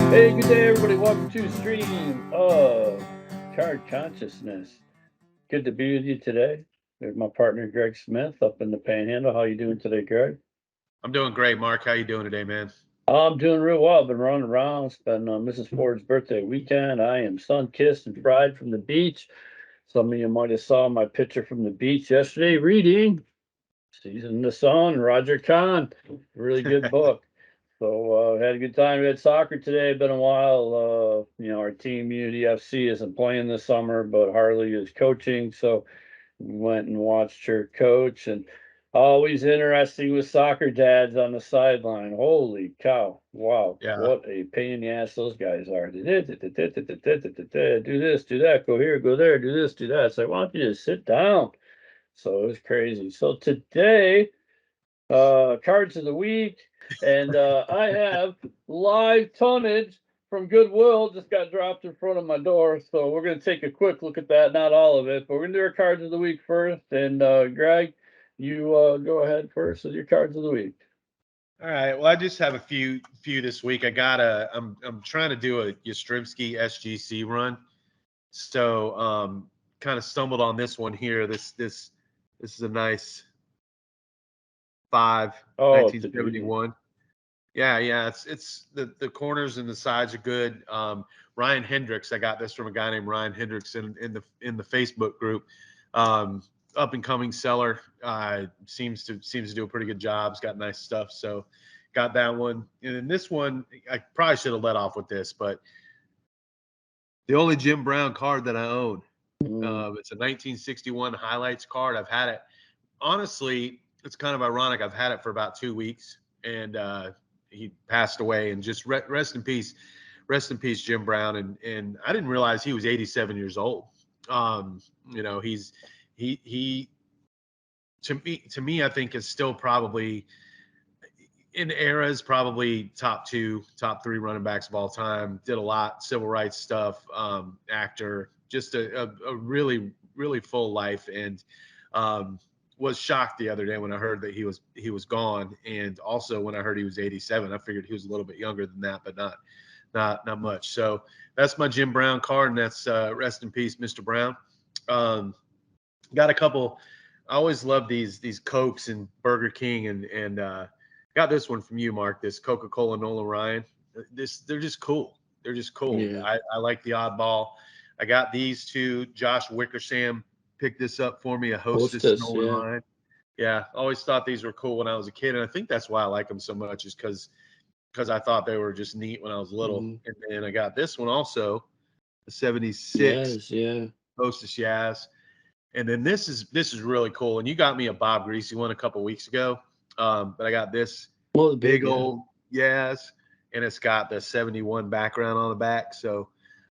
Hey, good day, everybody. Welcome to Stream of Card Consciousness. Good to be with you today. There's my partner Greg Smith up in the Panhandle. How you doing today, Greg? I'm doing great, Mark. How you doing today, man? I'm doing real well. I've been running around. It's been Mrs. Ford's birthday weekend. I am sun-kissed and fried from the beach. Some of you might have saw my picture from the beach yesterday reading Season in the Sun, Roger Kahn. Really good book. So had a good time. We had soccer today. Been a while. Our team Unity FC isn't playing this summer, but Harley is coaching. So we went and watched her coach. And always interesting with soccer dads on the sideline. Holy cow! Wow, Yeah. what a pain in the ass those guys are. Do this, do that, go here, go there, do this, do that. It's like, why don't you just sit down? So it was crazy. So today cards of the week, and I have live tonnage from Goodwill just got dropped in front of my door. So we're going to take a quick look at that. Not all of it, but we're going to do our cards of the week first. And Greg, you go ahead first with your cards of the week. All right. Well, I just have a few this week. I'm trying to do a Yastrzemski SGC run. So kind of stumbled on this one here. This is a nice 5 Oh, it's a beauty. 1971. Yeah. It's the corners and the sides are good. Ryan Hendricks, I got this from a guy named Ryan Hendricks in the Facebook group. Up and coming seller, seems to do a pretty good job. It's got nice stuff. So got that one. And then this one, I probably should have let off with this, but the only Jim Brown card that I own. It's a 1961 highlights card. I've had it. Honestly, it's kind of ironic. I've had it for about 2 weeks, and he passed away. And just rest in peace, Jim Brown. And I didn't realize he was 87 years old. He to me, I think is still probably in eras probably top 3 running backs of all time. Did a lot civil rights stuff, actor, just a really full life. And was shocked the other day when I heard that he was gone. And also when I heard he was 87, I figured he was a little bit younger than that, but not much. So that's my Jim Brown card, and that's rest in peace, Mr. Brown. Got a couple. I always love these Cokes and Burger King, and got this one from you, Mark. This Coca-Cola Nola Ryan. They're just cool. They're just cool. Yeah. I like the oddball. I got these two. Josh Wickersham picked this up for me. A Hostess Nola Yeah. Ryan. Yeah, always thought these were cool when I was a kid, and I think that's why I like them so much, is because I thought they were just neat when I was little. And then I got this one also, the 76 Yes, yeah. Hostess Yaz. And then this is really cool. And you got me a Bob Greasy one a couple weeks ago. But I got this big old Yaz, and it's got the 71 background on the back. So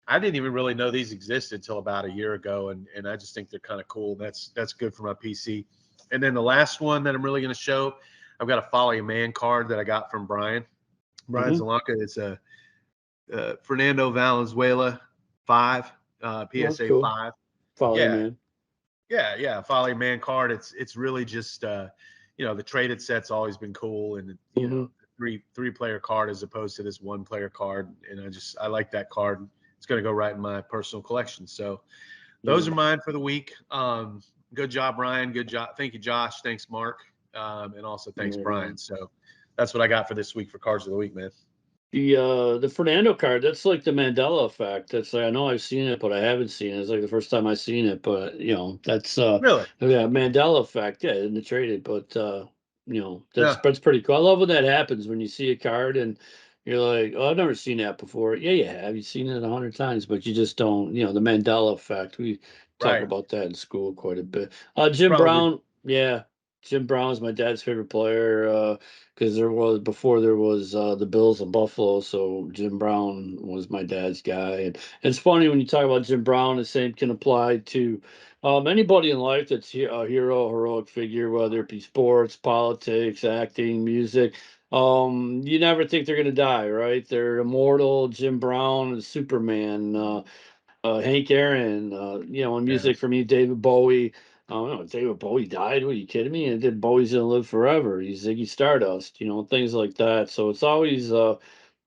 I didn't even really know these existed until about a year ago, and I just think they're kind of cool. That's good for my PC. And then the last one that I'm really going to show, I've got a Folly a Man card that I got from Brian Zalanka. It's a Fernando Valenzuela 5, PSA cool. 5. Folly, Yeah, man. yeah, Folly Man card. It's really just the traded set's always been cool, and three player card as opposed to this one player card, and I like that card. It's going to go right in my personal collection. So those are mine for the week. Good job, Ryan. Good job. Thank you, Josh. Thanks, Mark. And also thanks, Brian. So that's what I got for this week for cards of the week, man. The Fernando card, that's like the Mandela effect. That's like, I know I've seen it, but I haven't seen it. It's like the first time I've seen it, but that's Really? Mandela effect, yeah, in the traded, but that's pretty cool. I love when that happens, when you see a card and you're like, oh, I've never seen that before. Yeah, you have. You've seen it 100 times, but you just don't, the Mandela effect. We talk about that in school quite a bit. Jim Probably. Brown, yeah. Jim Brown is my dad's favorite player. Because there was the Bills of Buffalo, so Jim Brown was my dad's guy. And it's funny when you talk about Jim Brown, the same can apply to anybody in life that's a hero, heroic figure, whether it be sports, politics, acting, music. You never think they're gonna die, right? They're immortal. Jim Brown, Superman, Hank Aaron, in music for me, David Bowie. Oh no, David Bowie died. What, are you kidding me? And then Bowie's gonna live forever. He's Ziggy Stardust, things like that. So it's always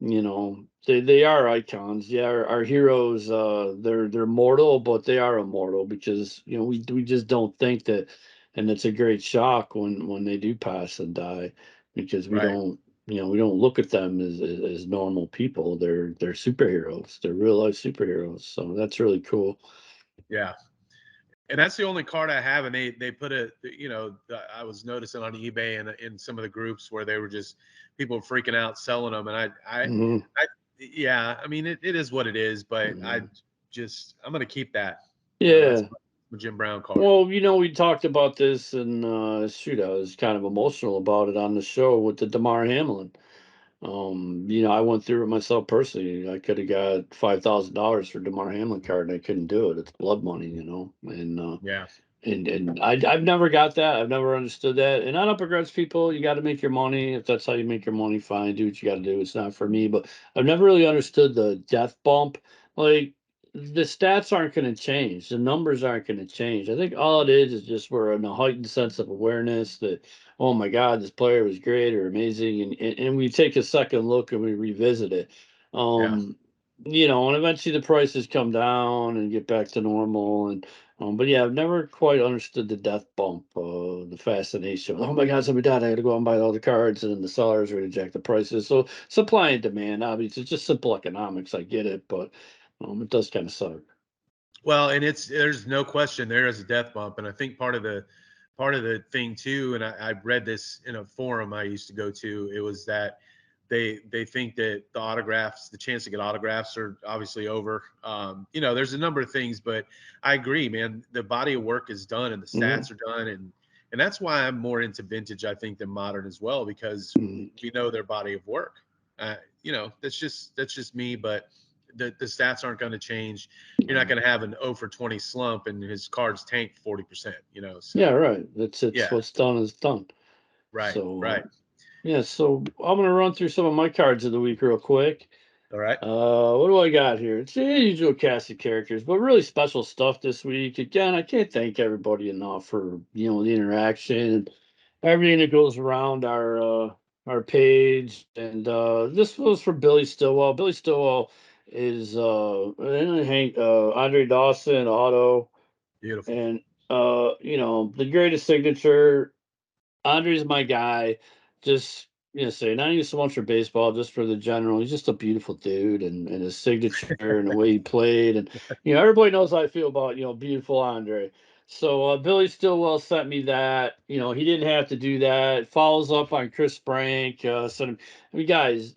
They are icons. Yeah, our heroes, they're mortal, but they are immortal because we just don't think that, and it's a great shock when they do pass and die, because Right. we don't look at them as normal people. They're superheroes. They're real life superheroes. So that's really cool. Yeah. And that's the only card I have. And they put I was noticing on eBay and in some of the groups where they were just people freaking out selling them. And Hmm. yeah, I mean, it is what it is, but I'm going to keep that. That's Yeah. my Jim Brown card. Well, we talked about this, and shoot, I was kind of emotional about it on the show with the Damar Hamlin. I went through it myself personally. I could have got $5,000 for Damar Hamlin card, and I couldn't do it. It's blood money, Yeah. and I've never got that. I've never understood that. And I don't begrudge people. You got to make your money. If that's how you make your money, fine. Do what you got to do. It's not for me. But I've never really understood the death bump. Like, the stats aren't going to change. The numbers aren't going to change. I think all it is just we're in a heightened sense of awareness that, oh my God, this player was great or amazing, and we take a second look and we revisit it. Yeah. And eventually the prices come down and get back to normal. But yeah, I've never quite understood the death bump, the fascination. Oh my God, somebody died. I got to go out and buy all the cards, and then the sellers reject the prices. So supply and demand, obviously, it's just simple economics. I get it, but it does kind of suck. Well, and there's no question there is a death bump, and I think part of the thing too, and I read this in a forum I used to go to. It was that they think that the chance to get autographs are obviously over. There's a number of things, but I agree, man. The body of work is done and the Hmm. stats are done, and that's why I'm more into vintage, I think, than modern as well, because Hmm. we know their body of work. That's just me, but the stats aren't going to change. You're not going to have an 0 for 20 slump and his cards tanked 40%, Yeah, so right. It's yeah, what's done is done. right, So right. yeah, so I'm gonna run through some of my cards of the week real quick. All right. What do I got here? It's the usual cast of characters, but really special stuff this week. Again, I can't thank everybody enough for the interaction and everything that goes around our page. And this was for Billy Stillwell. Billy Stillwell is Hank Andre Dawson auto, Beautiful. and the greatest signature. Andre's my guy. Just say not even so much for baseball, just for the general. He's just a beautiful dude, and his signature and the way he played, and everybody knows how I feel about beautiful Andre. So Billy Stillwell sent me that. He didn't have to do that. Follows up on Chris Brank. Sent him. I mean, guys,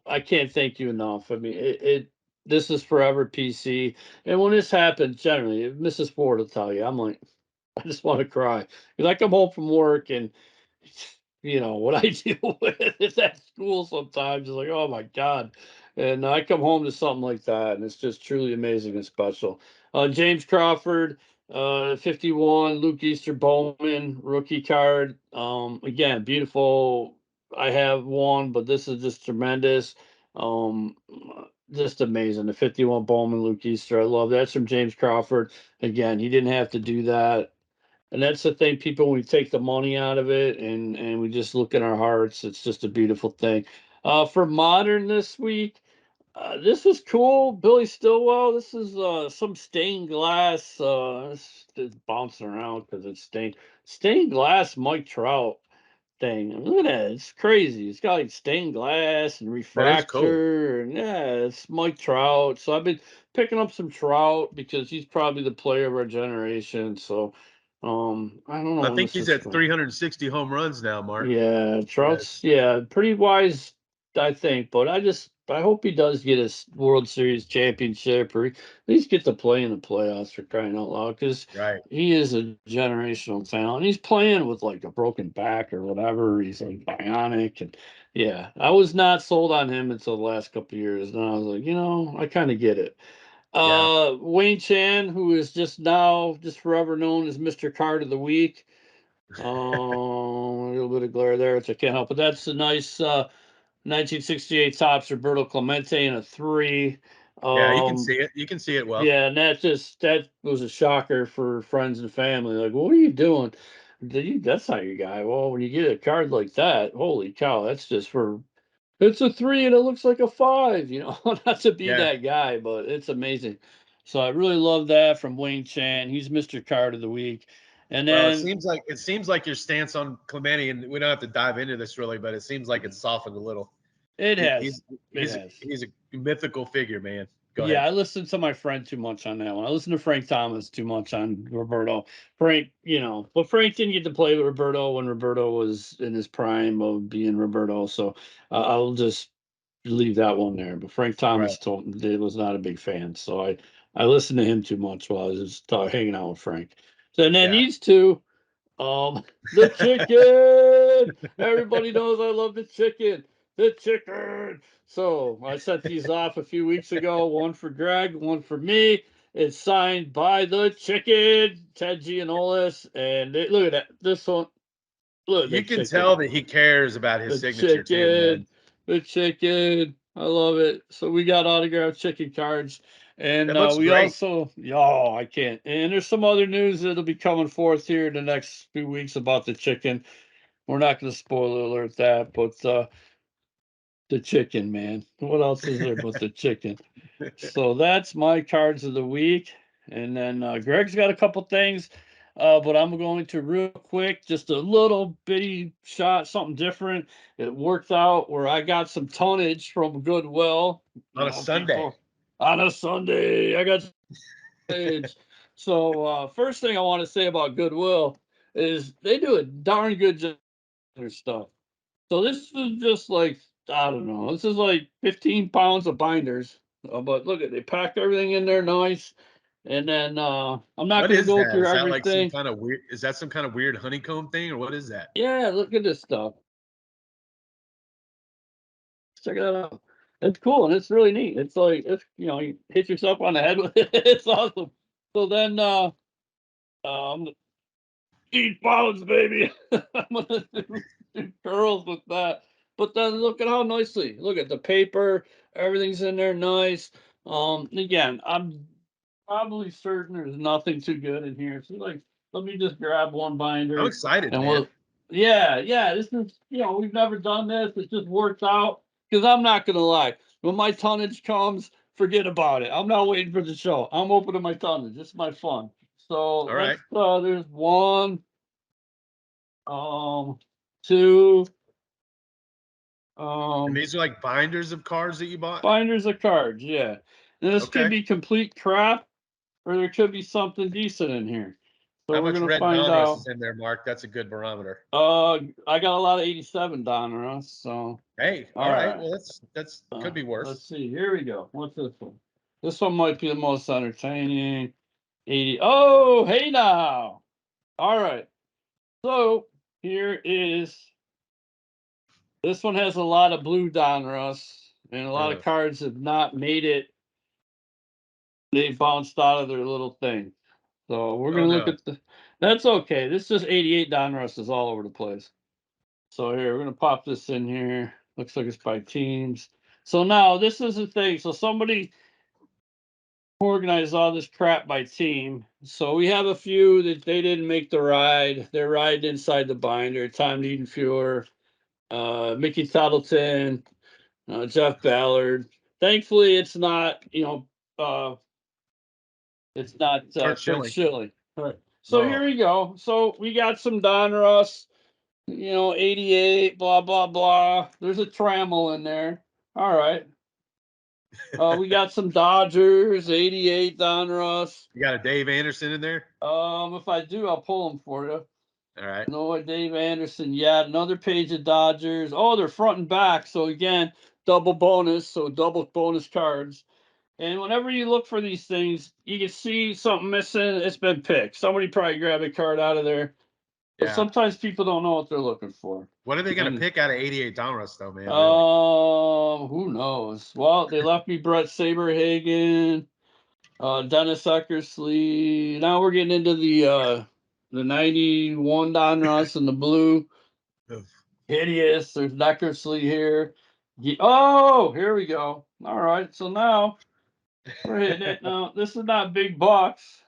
I can't thank you enough. I mean, this is forever PC. And when this happens, generally, Mrs. Ford will tell you, I'm like, I just want to cry because I come home from work and what I deal with is at school sometimes. It's like, oh my God. And I come home to something like that, and it's just truly amazing and special. James Crawford, 51, Luke Easter Bowman, rookie card. Again, beautiful. I have one, but this is just tremendous. Um, just amazing. The 51 Bowman, Luke Easter. I love that. That's from James Crawford. Again, he didn't have to do that, and that's the thing, people, when we take the money out of it and we just look in our hearts, it's just a beautiful thing. For modern this week, this was cool. Billy Stillwell. This is some stained glass. It's bouncing around because it's stained glass Mike Trout thing. And look at that. It's crazy. It's got like stained glass and That is cool. refractor. And yeah, it's Mike Trout. So I've been picking up some Trout because he's probably the player of our generation. So I don't know I when think this he's is at from. 360 home runs now, Mark. Yeah, Yes. Trout's pretty wise, I think. But I hope he does get a World Series championship, or at least get to play in the playoffs, for crying out loud, because Right. he is a generational talent. He's playing with like a broken back or whatever. He's like bionic, and yeah, I was not sold on him until the last couple of years. And I was like, I kind of get it. Yeah. Wayne Chan, who is just now just forever known as Mr. Card of the Week. A little bit of glare there, which I can't help. But that's a nice 1968 Topps Roberto Clemente in a 3. Yeah, you can Um, see it. You can see it well. yeah, and that was a shocker for friends and family. Like, what are you doing? That's not your guy. Well, when you get a card like that, holy cow, that's just for it's a 3 and it looks like a 5, not to be Yeah. that guy, but it's amazing. So I really love that from Wayne Chan. He's Mr. Card of the Week. And Well, then it seems like your stance on Clemente, and we don't have to dive into this really, but it seems like it's softened a little. it He, has. he's It he's has. he's a mythical figure, man. Go Yeah, ahead. I listened to my friend too much on that one. I listened to Frank Thomas too much on Roberto. But Frank didn't get to play with Roberto when Roberto was in his prime of being Roberto. So I'll just leave that one there. But Frank Right. Thomas was not a big fan. So I listened to him too much while I was hanging out with Frank. So, and then Yeah. these two, the chicken. Everybody knows I love the chicken. The chicken. So I sent these off a few weeks ago. One for Greg, one for me. It's signed by the chicken, Ted Gianolis, and look at that. This one. Look at You that can chicken. tell that he cares about his The signature too, man. chicken. The chicken. I love it. So we got autographed chicken cards. And It looks we great. also, oh, I can't. And there's some other news that'll be coming forth here in the next few weeks about the chicken. We're not going to spoiler alert that, but the chicken, man. What else is there but the chicken? So that's my cards of the week. And then Greg's got a couple things, but I'm going to real quick, just a little bitty shot, something different. It worked out where I got some tonnage from Goodwill. On a Sunday. People on a Sunday. I got tonnage. So first thing I want to say about Goodwill is they do a darn good job with their stuff. So this is just like, I don't know. This is like 15 pounds of binders. But look at, they packed everything in there nice. And then I'm not What going to is go that? through Is that like some everything. kind of weird? Is that some kind of weird honeycomb thing, or what is that? Yeah, look at this stuff. Check it out. It's cool and it's really neat. It's like, you hit yourself on the head with it. It's awesome. So then um 8 pounds, baby. I'm gonna do curls with that. But then look at how nicely. Look at the paper. Everything's in there nice. Again, I'm probably certain there's nothing too good in here. So like, let me just grab one I'm binder excited, and man. yeah. This is, we've never done this. It just worked out. Because I'm not gonna lie, when my tonnage comes, forget about it. I'm not waiting for the show. I'm opening my tonnage. It's my fun. So All right. there's one, 2, And um, these are like binders of cards that you bought? binders of cards, yeah. And this could Okay. be complete crap, or there could be something decent in here. How So we're much gonna red find Donruss out. is in there, Mark? That's a good barometer. I got a lot of 87 Donruss, so Hey, all all right. right. Well, that's could be Let's worse. see. Here we go. What's this one? This one might be the most entertaining. 80. Oh, hey now. All right. So here is, this one has a lot of blue Donruss, and a lot of Ugh. cards have not made it. They bounced out of their little thing. So we're Oh gonna look no. at the. That's okay. This is 88 Donruss is all over the place. So here we're gonna pop this in here. Looks like it's by teams. So now this is the thing. So somebody organized all this crap by team. So we have a few that they didn't make the ride. They're riding inside the binder. Tom Niedenfuhr, Mickey Toddleton, Jeff Ballard. Thankfully, uh, it's not Curt Kurt Schilling. Schilling. All right. So Oh, here we go. So we got some Donruss, 88, blah, blah, blah. There's a Trammell in there. All right. We got some Dodgers, 88 Donruss. you got a Dave Anderson in there? If I do, I'll pull them for you. All right. Noah Dave Anderson, yeah, another page of Dodgers. Oh, they're front and back. So again, double bonus. So double bonus cards. And whenever you look for these things, you can see something missing. It's been picked. Somebody probably grabbed a card out of there. But Yeah. sometimes people don't know what they're looking for. What are they going to And pick out of 88 Donruss, though, man? Really? who knows? Well, they left me Brett Saberhagen, Dennis Eckersley. Now we're getting into the 91 Donruss in the blue. Ugh. Hideous. There's Eckersley here. Oh, here we go. All right. So now we're hitting it. Now, this is not big bucks.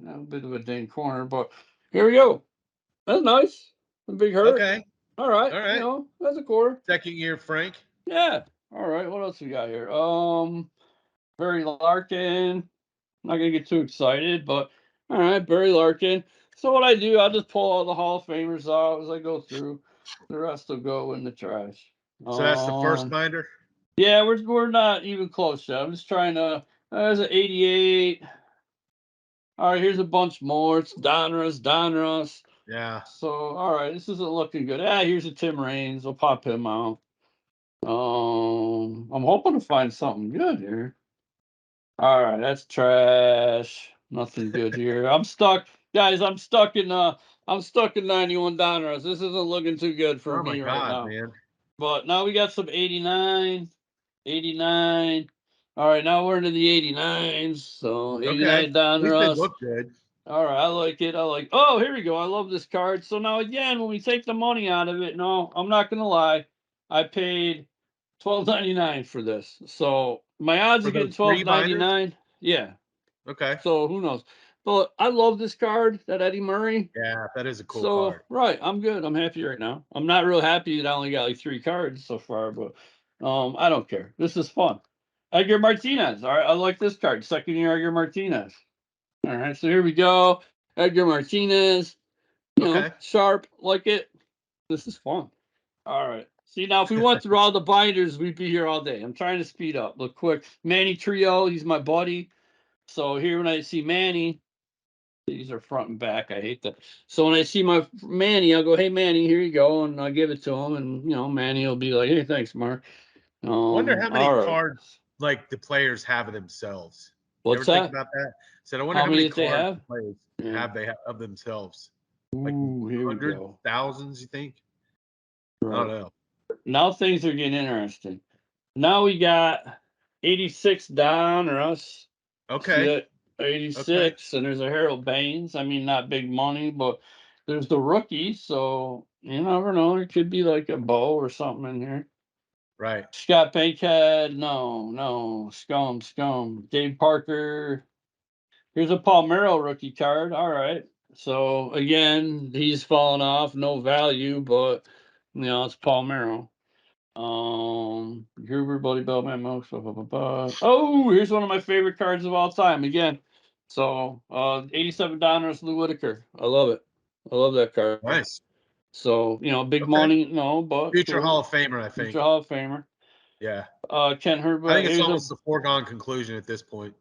A bit of a dang corner, but here we go. That's nice. A big hurt. Okay. All right. All right. That's a quarter. Second year, Frank. Yeah. All right. What else we got here? Barry Larkin. Not gonna get too excited, but all right, Barry Larkin. So what I do, I'll just pull all the Hall of Famers out as I go through. The rest will go in the trash. So that's the first Um, binder. yeah, we're not even close yet. I'm just trying to. There's an 88. All right, here's a bunch more. It's Donruss. Yeah. So all right, this isn't looking good. Ah, here's a Tim Raines. We'll pop him out. I'm hoping to find something good here. All right, that's trash. Nothing good here. I'm stuck, guys. I'm stuck in 91 Donruss. This isn't looking too good for Oh my me right God, now. man. But now we got some 89, 89. All right, now we're into the 89s. So Okay. 89 At least they Donruss. look good. All right, I like it. I like. Oh, here we go. I love this card. So now again, when we take the money out of it, no, I'm not gonna lie. I paid $12.99 for this. So my odds For of getting those three binders? $12.99, yeah. Okay. So who knows? But I love this card, that Eddie Murray. Yeah, that is a cool So card. right, I'm good. I'm happy right now. I'm not real happy that I only got like 3 cards so far, but I don't care. This is fun. Edgar Martinez. All right, I like this card. Second year Edgar Martinez. All right, so here we go. Edgar Martinez. Okay. Sharp, like it. This is fun. All right. See, now if we went through all the binders, we'd be here all day. I'm trying to speed up. Look quick. Manny Trio, he's my buddy. So here when I see Manny, these are front and back. I hate that. So when I see my Manny, I'll go, hey Manny, here you go, and I'll give it to him, and Manny will be like, hey, thanks, Mark. Wonder how many All right. cards like the players have of themselves. You ever What's think that? about that? Said I wonder How how many many did they cards the have? players Yeah. they have of themselves. Like Ooh, here we hundreds, go. thousands, you think? I don't Right. know. Now things are getting interesting. Now we got 86 down or us. See Okay. that Okay. 86, and there's a Harold Baines. I mean, not big money, but there's the rookie, so you never know. There could be like a bow or something in here. Right. Scott Bankhead, no, scum. Dave Parker. Here's a Palmero rookie card. All right. So again, he's fallen off, no value, but it's Palmero. Gruber, Bloody Bellman, Most. Oh, here's one of my favorite cards of all time. Again, so 87 Donruss, Lou Whitaker. I love it. I love that card. Nice. So big Okay. money, no, but Future Hall cool. of Famer, I Future think. Hall of Famer. Yeah. Ken I Herbert. think it's Here's a almost a foregone conclusion at this point.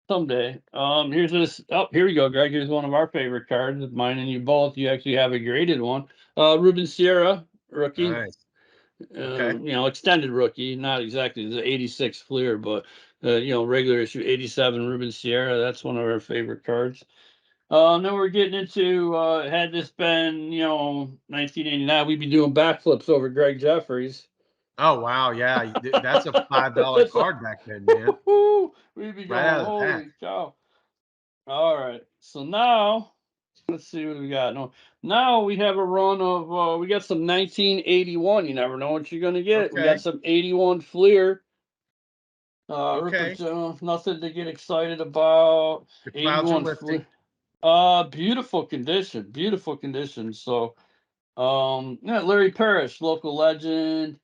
someday. Here's this. Oh, here we go, Greg. Here's one of our favorite cards, mine and you both. You actually have a graded one. Ruben Sierra, rookie. Nice. Okay. Extended rookie, not exactly the 86 Fleer, but regular issue 87 Ruben Sierra. That's one of our favorite cards. Then we're getting into had this been 1989, we'd be doing backflips over Greg Jeffries. Oh wow, yeah. That's a $5 That's card back then, man. we'd be Right going, out of the pack. holy cow! All right, so now let's see what we got. No, now we have a run of we got some 1981. You never know what you're gonna get. We got Okay. some 81 Fleer. Rupert Okay. Jones, nothing to get excited about. The clouds are 81 lifting. Fleer. Beautiful condition. Beautiful condition. So, yeah, Larry Parrish, local legend.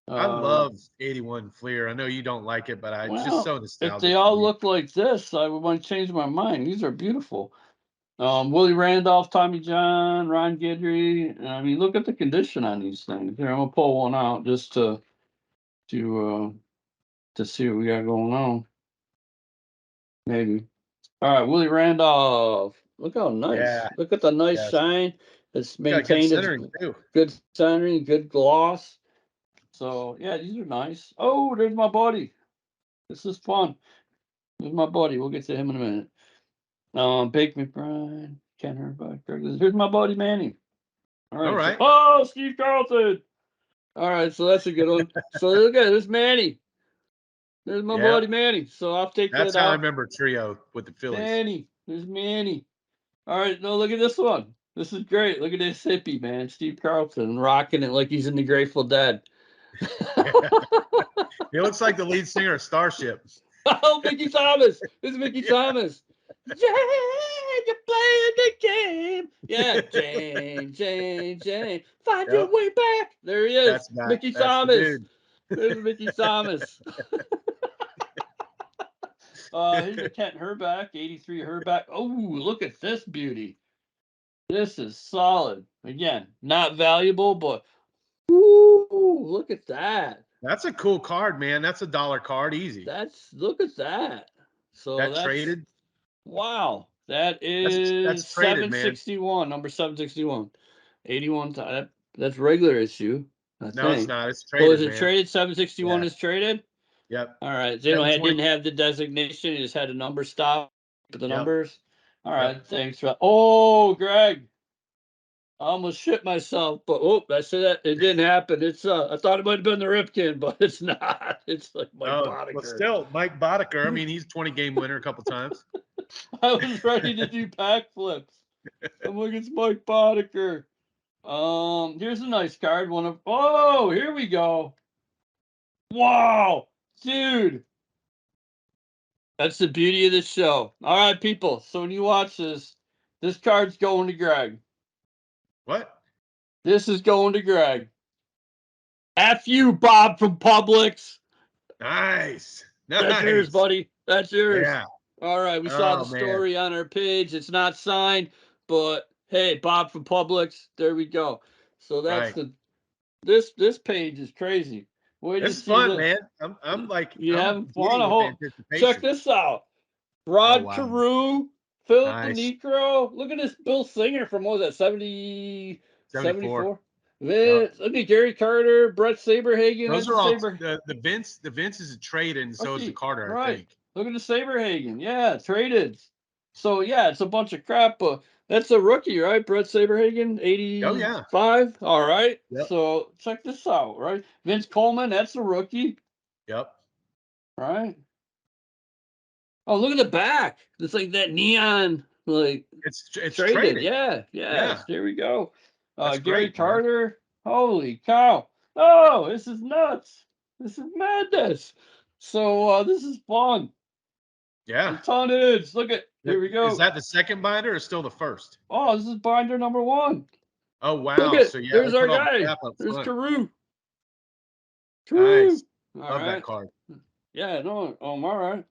I Uh, love 81 Fleer. I know you don't like it, but it's just well, so if they nostalgic for all me. look like this, I would want to change my mind. These are beautiful. Willie Randolph, Tommy John, Ron Guidry. I mean, look at the condition on these things. Here, I'm gonna pull one out just to to see what we got going on. Maybe. All right, Willie Randolph. Look how nice. Yeah. Look at the nice Yes. shine. It's Got good maintained its centering too. good centering, good gloss. So yeah, these are nice. Oh, there's my buddy. This is fun. There's my buddy. We'll get to him in a minute. Bake McBride, Ken Herbert. Here's my buddy Manny. All All right. So right. Steve Carlton. All right, so that's a good one. So look at this Manny. There's my Yeah. buddy Manny. So I'll take That's that how I out. remember Trio with the Phillies. Manny. There's Manny. All right, no, look at this one. This is great. Look at this hippie, man. Steve Carlton rocking it like he's in the Grateful Dead. Yeah. He looks like the lead singer of Starship. Oh, Mickey Thomas. It's Mickey Yeah. Thomas. Yeah, you're playing the game. Yeah, Jane. Find your Yep. way back. There he is. That's that. Mickey That's the Thomas. dude. There's Mickey Thomas. Here's a Kent Herbeck, 83 Herbeck. Oh, look at this beauty. This is solid. Again, not valuable, but woo, look at that. That's a cool card, man. That's a dollar card, easy. Look at that. So That that's traded. wow. That That's is traded, man. 761, number 761. 81 that's regular issue, I No, it's think. not. It's So is traded, it man. traded? 761 Yeah. is traded? Yep. All right. They didn't have the designation, it just had a number stop with the Yep. numbers. All right, Yep. thanks. Oh, Greg. I almost shit myself, but I said that it didn't happen. It's I thought it might have been the Ripken, but it's not. It's like Mike Oh, Boddicker. well, still Mike Boddicker. I mean, he's 20-game winner a couple times. I was ready to do pack flips. I'm like, it's Mike Boddicker. Here's a nice card. Here we go. Wow, dude. That's the beauty of the show. All right, people. So when you watch this card's going to Greg. What? This is going to Greg. F you, Bob from Publix. Nice. That's yours, buddy. That's yours. Yeah. All right. We saw the man. story on our page. It's not signed, but hey, Bob from Publix. There we go. So that's Right. this page is crazy. Wait till you It's see fun, this. man. I'm like, You I'm having giddy fun? with anticipation. Check this out. Rod wow. Carew, Phil Nice. Necro. Look at this Bill Singer from what was that, 74? Yep. Look at Gary Carter, Brett Saberhagen. Those That's are all Saber. the Vince is a trade, and so is the Carter, Right. I think. Look at the Saberhagen. Yeah, traded. So yeah, it's a bunch of crap, but that's a rookie, right? Brett Saberhagen, 85. Oh, yeah. All right. Yep. So check this out, right? Vince Coleman, that's a rookie. Yep. Right. Oh, look at the back. It's like that neon, like It's traded. traded. Yeah. There we go. That's Gary great, man. Carter. Holy cow. Oh, this is nuts. This is madness. So this is fun. Yeah. Tonnage. Look at here we go. Is that the second binder or still the first? Oh, this is binder number 1. Oh, wow. Look at So yeah, there's they our put all the guy. crap up There's front. Carew. Nice. All Love right. that card. Yeah, no, all right.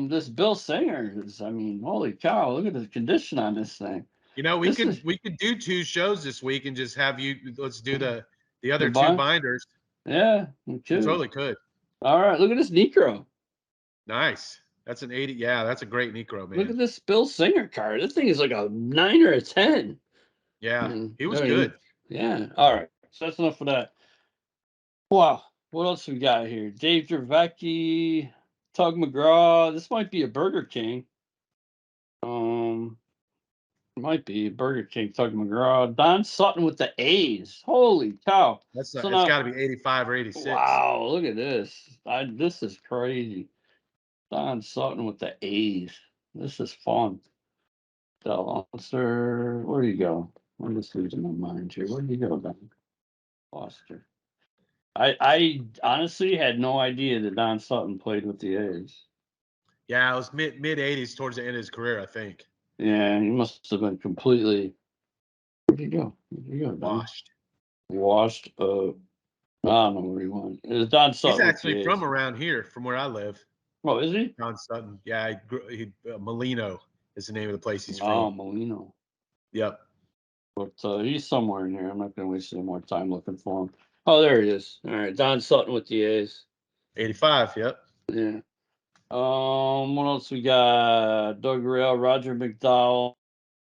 This Bill Singer is, I mean, holy cow, look at the condition on this thing. You know, we could do 2 shows this week and just have you. Let's do the other 2 binders. Yeah, we could. Totally could. All right, look at this Necro. Nice. That's an 80. Yeah, that's a great Necro, man. Look at this Bill Singer card. This thing is like a 9 or a 10. Yeah, he was good. Yeah. All right. So that's enough for that. Wow. What else we got here? Dave Dravecki, Tug McGraw. This might be a Burger King. Might be Burger King, Tug McGraw. Don Sutton with the A's. Holy cow. It's got to be 85 or 86. Wow, look at this. This is crazy. Don Sutton with the A's. This is fun. Sir, where do you go? I'm just losing my mind here. Where do you go, Don? Foster. I honestly had no idea that Don Sutton played with the A's. Yeah, it was mid 80s towards the end of his career, I think. Yeah, he must have been completely. Where'd he go? Washed. Washed. I don't know where he went. It's Don Sutton. He's actually from around here, from where I live. Oh, is he? Don Sutton. Yeah, Molino is the name of the place he's from. Oh, Molino. Yep. But he's somewhere in here. I'm not going to waste any more time looking for him. Oh, there he is. All right, Don Sutton with the A's. 85. Yep. Yeah. What else we got? Doug Rail, Roger McDowell,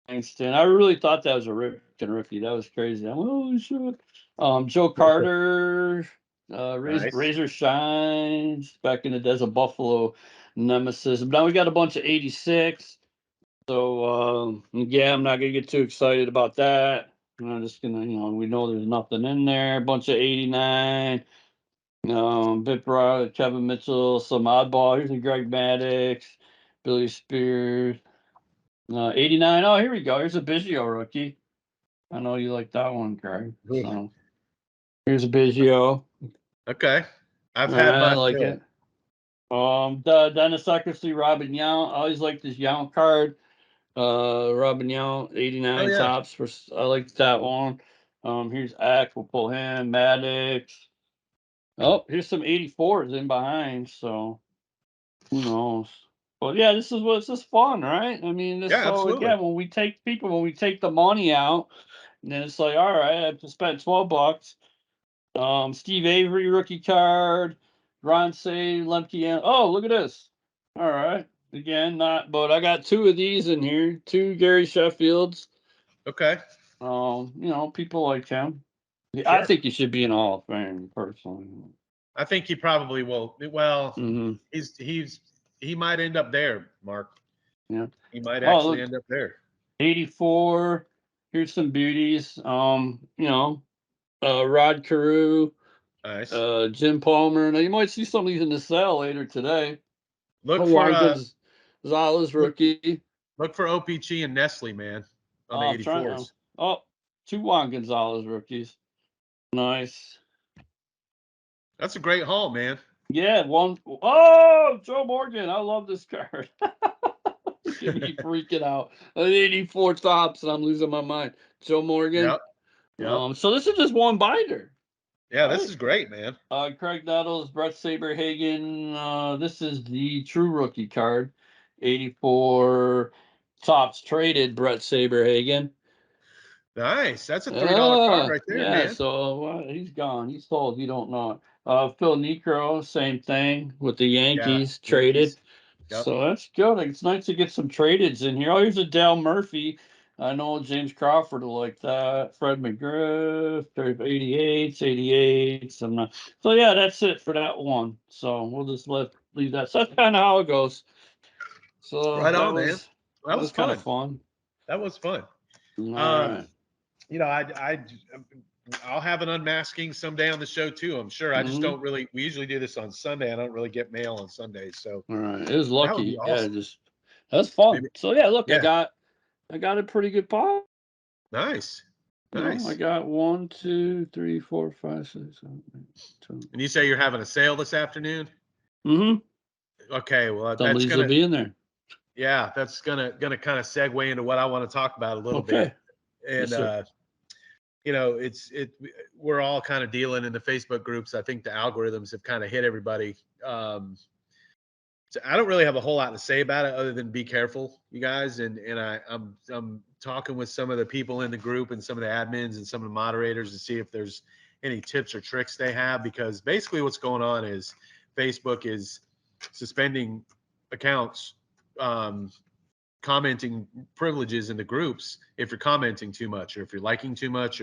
Langston. I really thought that was a rookie. That was crazy. I'm holy shit. Joe Carter, Nice. Razor Shines back in the days of Buffalo Nemesis. Now we got a bunch of 86. So yeah, I'm not gonna get too excited about that. I'm just gonna, we know there's nothing in there. A bunch of 89. Bit Broad, Kevin Mitchell, some oddball. Here's a Greg Maddux, Billy Spears. 89. Oh, here we go. Here's a Biggio rookie. I know you like that one, Greg. So here's a Biggio. Okay. I've had mine. I like it. Dennis Eckersley, Robin Yount. I always like this Yount card. Robin Yount, 89 tops. I like that one. Here's Ack. We'll pull him. Maddux. Oh, here's some 84s in behind, so who knows? But yeah, this is fun, right? I mean, this Yeah, so absolutely. again, when we take the money out, and then it's like, all right, I have to spend $12. Steve Avery rookie card, Ron Say, Lemke, and oh, look at this. All right, again, not, but I got two of these in here, two Gary Sheffields. Okay. People like him. Yeah, I Sure. think he should be in Hall of Fame, personally. I think he probably will. Well, Hmm. he might end up there, Mark. Yeah. He might Oh, actually look, end up there. 84. Here's some beauties. Rod Carew, Nice. Jim Palmer. Now you might see some of these in the sale later today. Look for Juan Gonzalez look rookie. look for OPG and Nestle, man, on the Oh, I'm trying. 84s. Two Juan Gonzalez rookies. Nice. That's a great haul, man. Yeah, one. Oh, Joe Morgan. I love this card. Look at me freaking out. 84 tops, and I'm losing my mind. Joe Morgan. Yep. Yep. So this is just one binder, Yeah, this right? is great, man. Craig Nettles, Brett Saberhagen. This is the true rookie card. 84 tops traded Brett Saberhagen. Nice. That's a $3 card right there, Yeah, man. so he's gone. He's sold. You don't know it. Phil Niekro, same thing with the Yeah. Yankees, traded. Yankees. Yep. So that's good. It's nice to get some tradeds in here. Oh, here's a Dale Murphy. I know James Crawford will like that. Fred McGriff, 88s, 88s. So yeah, that's it for that one. So we'll just leave that. So that's kind of how it goes. So Right on, man. that That was was kind of fun. fun. That was fun. All Um, right. I'll have an unmasking someday on the show too. I'm sure. I just Mm-hmm. don't really. We usually do this on Sunday. I don't really get mail on Sundays, so All right. It was that would be lucky. Yeah, awesome. that's fun. Maybe. So yeah, look, Yeah. I got a pretty good pop. Nice. I Nice. got 1, 2, 3, 4, 5, 6, 7, 8, 2. And you say you're having a sale this afternoon? Mm-hmm. Okay. Well, Some of that's these will gonna. be in there. Yeah, that's gonna kind of segue into what I want to talk about a little bit. Okay. And Yes, sir. we're all kind of dealing in the Facebook groups. I think the algorithms have kind of hit everybody. So I don't really have a whole lot to say about it other than be careful, you guys. I'm talking with some of the people in the group and some of the admins and some of the moderators to see if there's any tips or tricks they have, because basically what's going on is Facebook is suspending accounts, commenting privileges in the groups if you're commenting too much or if you're liking too much,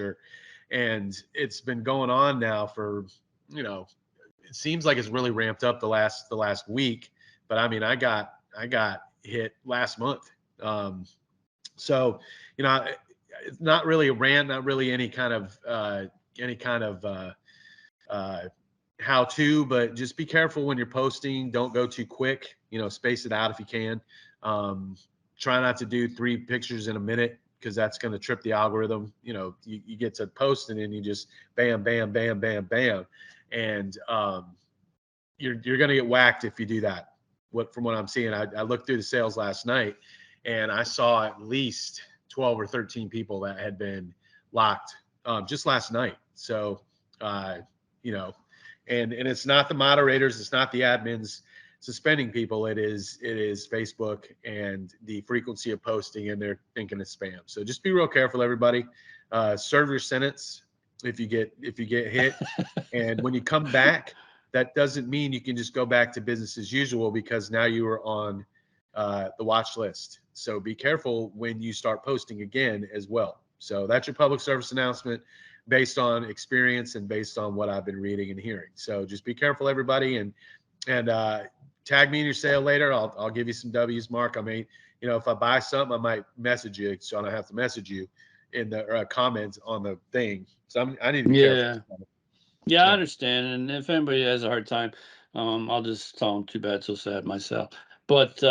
and it's been going on now for, it seems like it's really ramped up the last week. But I mean, I got hit last month. So, it's not really a rant, not really any kind of how to, but just be careful when you're posting. Don't go too quick. Space it out if you can. Try not to do 3 pictures in a minute, because that's going to trip the algorithm. You get to post and then you just bam, bam, bam, bam, bam, and you're going to get whacked if you do that. From what I'm seeing, I looked through the sales last night, and I saw at least 12 or 13 people that had been locked just last night. So, and it's not the moderators, it's not the admins suspending people. It is Facebook and the frequency of posting, and they're thinking it's spam. So just be real careful, everybody. Serve your sentence if you get hit, and when you come back, that doesn't mean you can just go back to business as usual, because now you are on the watch list. So be careful when you start posting again as well. So that's your public service announcement, based on experience and based on what I've been reading and hearing. So just be careful, everybody, and tag me in your sale later. I'll give you some W's, Mark. I mean, if I buy something, I might message you, so I don't have to message you in the comments on the thing. So I need to be careful. Yeah. Yeah, I Yeah. understand. And if anybody has a hard time, I'll just tell them too bad, so sad myself. But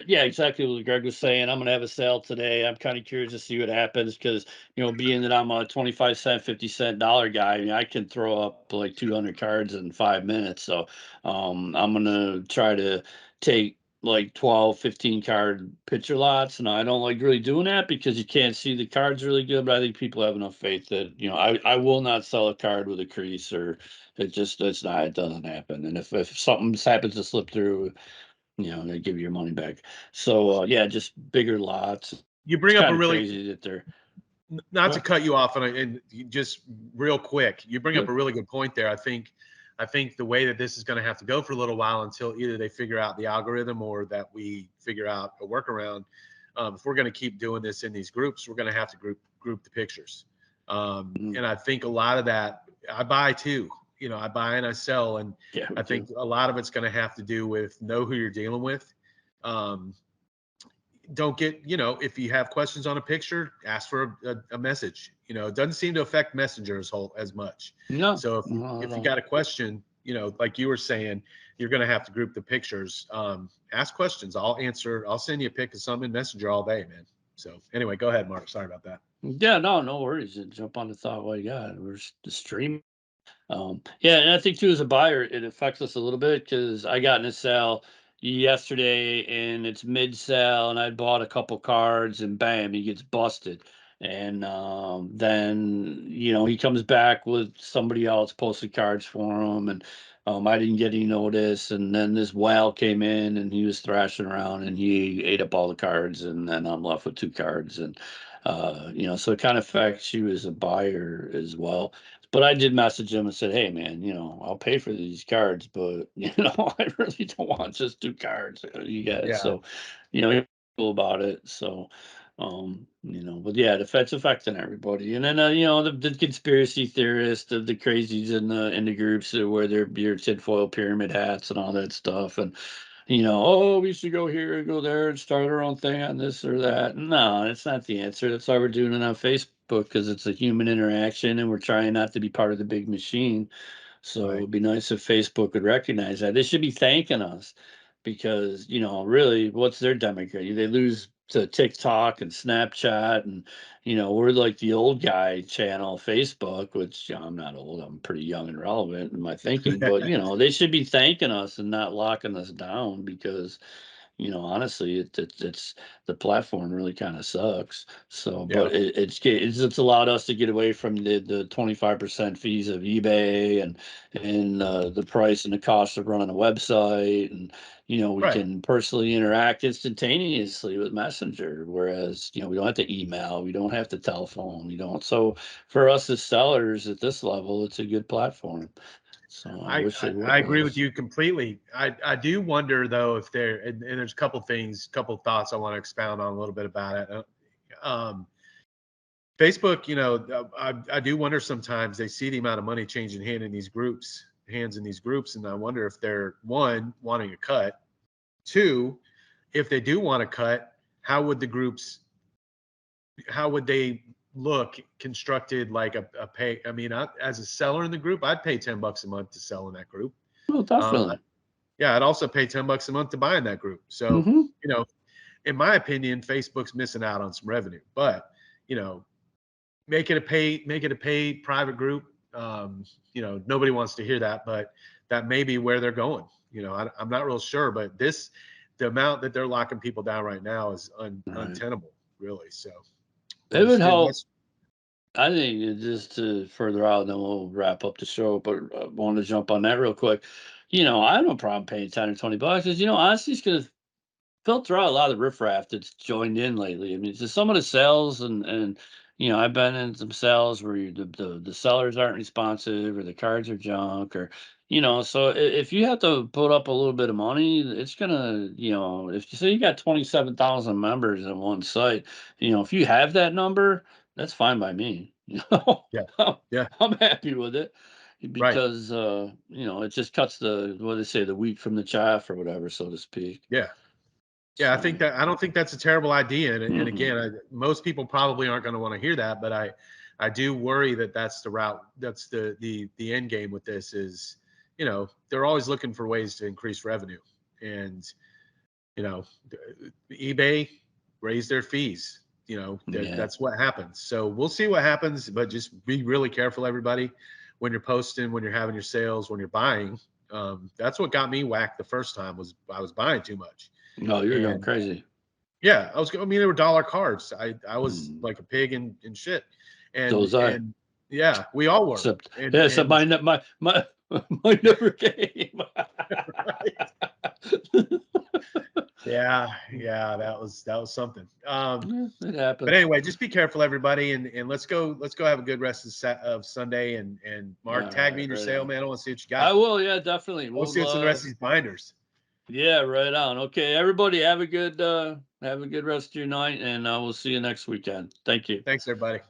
yeah, exactly what Greg was saying. I'm gonna have a sale today. I'm kind of curious to see what happens, because being that I'm a 25-cent, 50-cent dollar guy, I mean, I can throw up like 200 cards in 5 minutes. So I'm gonna try to take like 12, 15 card picture lots. And I don't like really doing that because you can't see the cards really good. But I think people have enough faith that, I will not sell a card with a crease, or it doesn't happen. And if something happens to slip through, they give you your money back. So yeah, just bigger lots. You It's bring up a kind of really, crazy that they're not to well, cut you off, and just real quick, you bring up good. a really good point there. I think the way that this is going to have to go for a little while until either they figure out the algorithm or that we figure out a workaround. If we're going to keep doing this in these groups, we're going to have to group the pictures. Mm, And I think a lot of that I buy too. I buy and I sell, and yeah, I we do. think a lot of it's going to have to do with know who you're dealing with. Um, don't get, if you have questions on a picture, ask for a message. It doesn't seem to affect Messenger as much. No, So no, if you no. got a question, like you were saying, you're going to have to group the pictures. Ask questions. I'll send you a pic of something in Messenger all day, man. So anyway, go ahead, Mark. Sorry about that. Yeah, no worries. Jump on the thought while you got it. We're just streaming. Yeah, and I think too, as a buyer, it affects us a little bit because I got in a sale yesterday and it's mid sale, and I bought a couple cards, and bam, he gets busted. And then he comes back with somebody else posted cards for him, and I didn't get any notice. And then this whale came in and he was thrashing around and he ate up all the cards, and then I'm left with two cards. And so it kind of affects you as a buyer as well. But I did message him and said, "Hey, man, I'll pay for these cards, but I really don't want just two cards. You guys." Yeah. So, he's cool about it. So, but yeah, it's affecting everybody. And then the conspiracy theorists, the crazies in the groups where they're your tinfoil pyramid hats and all that stuff, and oh, we should go here and go there and start our own thing on this or that. No, it's not the answer. That's why we're doing it on Facebook, because it's a human interaction and we're trying not to be part of the big machine. So Right. it'd be nice if Facebook would recognize that. They should be thanking us because, really, what's their demographic? They lose to TikTok and Snapchat, and we're like the old guy channel, Facebook, which I'm not old. I'm pretty young and relevant in my thinking, but they should be thanking us and not locking us down because honestly, it's the platform really kind of sucks. So, Yeah. but it's allowed us to get away from the 25% fees of eBay, and the price and the cost of running a website, and we Right. can personally interact instantaneously with Messenger, whereas we don't have to email, we don't have to telephone, we don't. So for us as sellers at this level, it's a good platform. So I I, wish I, it I agree with was. you completely. I do wonder though if and there's a couple things, couple thoughts I want to expound on a little bit about it. Facebook, I do wonder sometimes they see the amount of money changing hands in these groups, and I wonder if they're one wanting a cut, two, if they do want to cut, how would the groups, how would they look constructed like a pay? I mean, as a seller in the group, I'd pay $10 a month to sell in that group. Well, Um, definitely. yeah, I'd also pay $10 a month to buy in that group. So, Hmm. you know, in my opinion, Facebook's missing out on some revenue. But, you know, make it a paid private group. Nobody wants to hear that, but that may be where they're going. I'm not real sure, but the amount that they're locking people down right now is Right. untenable, really. So we'll It would just do help. what's I think just to further out, then we'll wrap up the show. But I want to jump on that real quick. I have no problem paying 10 or $20 because honestly, it's gonna filter out a lot of the riffraff that's joined in lately. I mean, just some of the sales, and I've been in some sales where the sellers aren't responsive, or the cards are junk, or So if you have to put up a little bit of money, it's gonna if you say you got 27,000 members in one site, if you have that number, that's fine by me. yeah, I'm yeah, I'm happy with it right, because it just cuts the what do they say, the wheat from the chaff, or whatever, so to speak. yeah. Yeah, So, I don't think that's a terrible idea. And mm-mm. again, most people probably aren't going to want to hear that, but I do worry that that's the route. That's the end game with this is, they're always looking for ways to increase revenue, and you know, eBay raised their fees. Yeah. That's what happens. So we'll see what happens, but just be really careful, everybody, when you're posting, when you're having your sales, when you're buying. That's what got me whacked the first time was I was buying too much. No, you're going And crazy. yeah, I mean, they were dollar cards. I was Mm. like a pig in shit. So was I. And yeah, we all were. Except, And, yeah, except and my mine never came. yeah, that was something. Yeah, it But happens. anyway, just be careful, everybody, and let's go have a good rest of Sunday. And Mark, All tag me right, in your right sale, on. man. I want to see what you I got. will, yeah, definitely. I want to see what's in the rest of these binders. Yeah, right on. Okay, everybody, have a good rest of your night, and we'll see you next weekend. Thank you. Thanks, everybody.